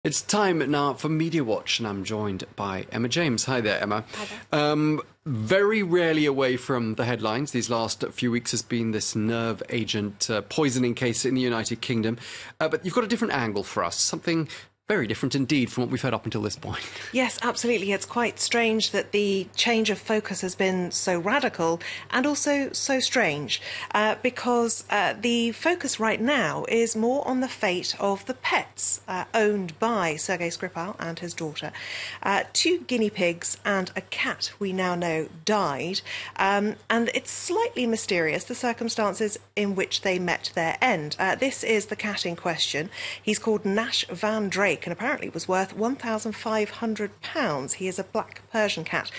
It's time now for Media Watch, and I'm joined by Emma James. Hi there, Emma. Hi there. Very rarely away from the headlines. These last few weeks has been this nerve agent poisoning case in the United Kingdom. But you've got a different angle for us, something very different indeed from what we've heard up until this point. Yes, absolutely. It's quite strange that the change of focus has been so radical and also so strange because the focus right now is more on the fate of the pets owned by Sergei Skripal and his daughter. 2 guinea pigs and a cat, we now know, died. And it's slightly mysterious, the circumstances in which they met their end. This is the cat in question. He's called Nash Van Drake, and apparently was worth £1,500. He is a black Persian cat.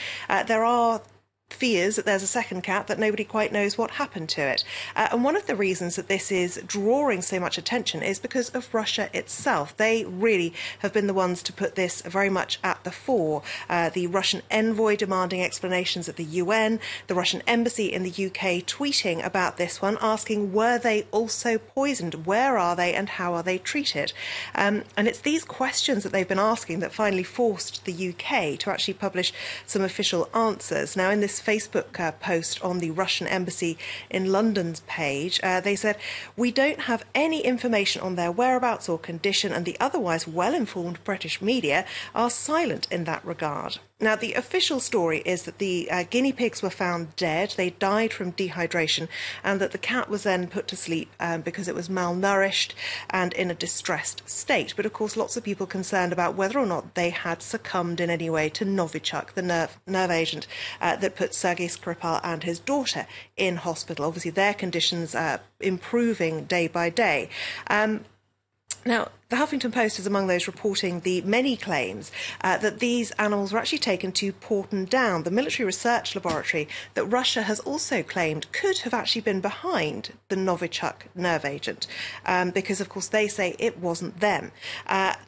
There are fears that there's a second cat that nobody quite knows what happened to it. And one of the reasons that this is drawing so much attention is because of Russia itself. They really have been the ones to put this very much at the fore. The Russian envoy demanding explanations at the UN, the Russian embassy in the UK tweeting about this one, asking were they also poisoned, where are they and how are they treated? And it's these questions that they've been asking that finally forced the UK to actually publish some official answers. Now, in this Facebook post on the Russian embassy in London's page, they said, "We don't have any information on their whereabouts or condition, and the otherwise well-informed British media are silent in that regard." Now, the official story is that the guinea pigs were found dead. They died from dehydration, and that the cat was then put to sleep because it was malnourished and in a distressed state. But of course, lots of people concerned about whether or not they had succumbed in any way to Novichok, the nerve agent that put Sergei Skripal and his daughter in hospital. Obviously, their conditions are improving day by day. Now, the Huffington Post is among those reporting the many claims that these animals were actually taken to Porton Down, the military research laboratory that Russia has also claimed could have actually been behind the Novichok nerve agent, because, of course, they say it wasn't them.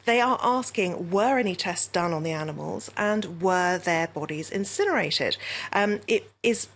They are asking, were any tests done on the animals and were their bodies incinerated? It is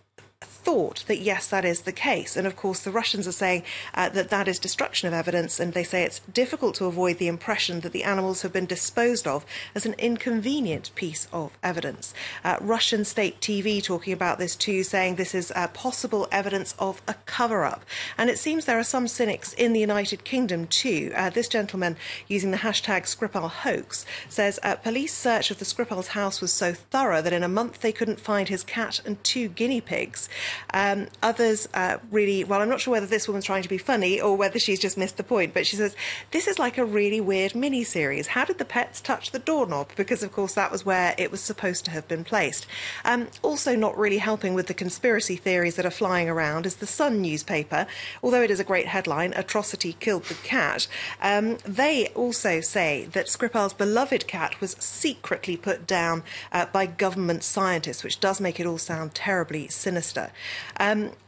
thought that yes, that is the case, and of course the Russians are saying that that is destruction of evidence, and they say it's difficult to avoid the impression that the animals have been disposed of as an inconvenient piece of evidence. Russian state TV talking about this too, saying this is possible evidence of a cover-up, and it seems there are some cynics in the United Kingdom too. This gentleman, using the hashtag Skripal hoax, says police search of the Skripal's house was so thorough that in a month they couldn't find his cat and 2 guinea pigs. Others really, well, I'm not sure whether this woman's trying to be funny or whether she's just missed the point, but she says, this is like a really weird mini-series. How did the pets touch the doorknob? Because, of course, that was where it was supposed to have been placed. Also not really helping with the conspiracy theories that are flying around is the Sun newspaper. Although it is a great headline, "Atrocity Killed the Cat," they also say that Skripal's beloved cat was secretly put down by government scientists, which does make it all sound terribly sinister.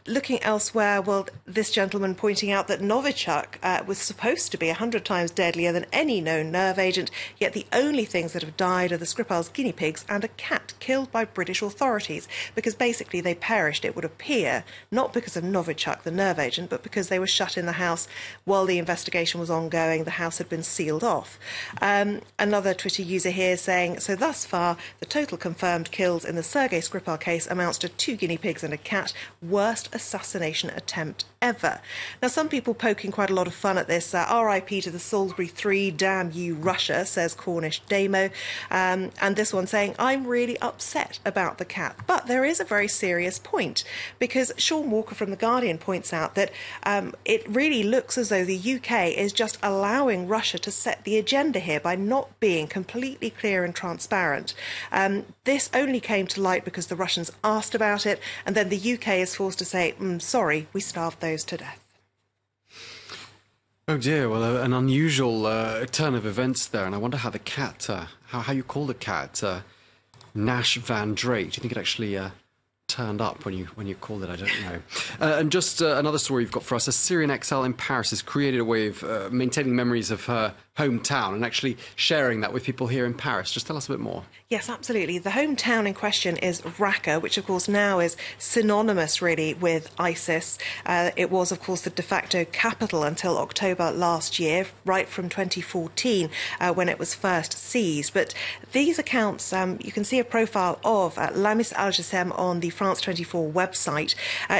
Looking elsewhere, well, this gentleman pointing out that Novichok was supposed to be 100 times deadlier than any known nerve agent, yet the only things that have died are the Skripal's guinea pigs and a cat killed by British authorities, because basically they perished, it would appear, not because of Novichok, the nerve agent, but because they were shut in the house while the investigation was ongoing. The house had been sealed off. Another Twitter user here saying, so thus far, the total confirmed kills in the Sergei Skripal case amounts to 2 guinea pigs and a cat. Worst assassination attempt ever. Now, some people poking quite a lot of fun at this. RIP to the Salisbury 3, damn you Russia, says Cornish Damo. And this one saying, I'm really upset about the cat. But there is a very serious point, because Sean Walker from The Guardian points out that it really looks as though the UK is just allowing Russia to set the agenda here by not being completely clear and transparent. This only came to light because the Russians asked about it, and then the UK is forced to say, sorry, we starved those to death. Oh dear, well, an unusual turn of events there, and I wonder how the cat, how you call the cat, Nash Van Drake. Do you think it actually turned up when you called it? I don't know. And just another story you've got for us: a Syrian exile in Paris has created a way of maintaining memories of her hometown and actually sharing that with people here in Paris. Just tell us a bit more. Yes, absolutely. The hometown in question is Raqqa, which of course now is synonymous really with ISIS. It was of course the de facto capital until October last year, right from 2014 when it was first seized. But these accounts, you can see a profile of Lamis Al-Jassem on the France 24 website.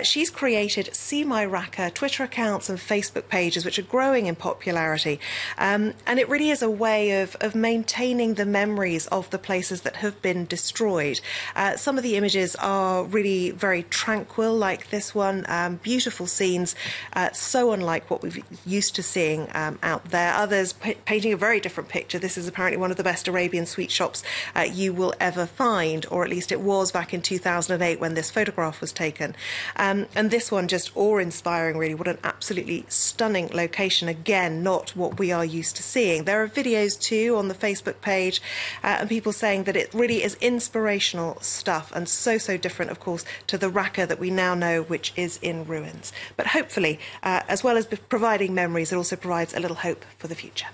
She's created See My Raqqa Twitter accounts and Facebook pages, which are growing in popularity. And it really is a way of maintaining the memories of the places that have been destroyed. Some of the images are really very tranquil, like this one, beautiful scenes, so unlike what we've used to seeing out there. Others painting a very different picture. This is apparently one of the best Arabian sweet shops you will ever find, or at least it was back in 2008 when this photograph was taken. And this one just awe-inspiring, really. What an absolutely stunning location. Again, not what we are used to seeing. There are videos too on the Facebook page and people saying that it really is inspirational stuff and so different, of course, to the Raqqa that we now know, which is in ruins. But hopefully, as well as providing memories, it also provides a little hope for the future.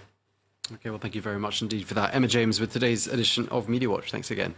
Okay, well, thank you very much indeed for that. Emma James with today's edition of Media Watch. Thanks again.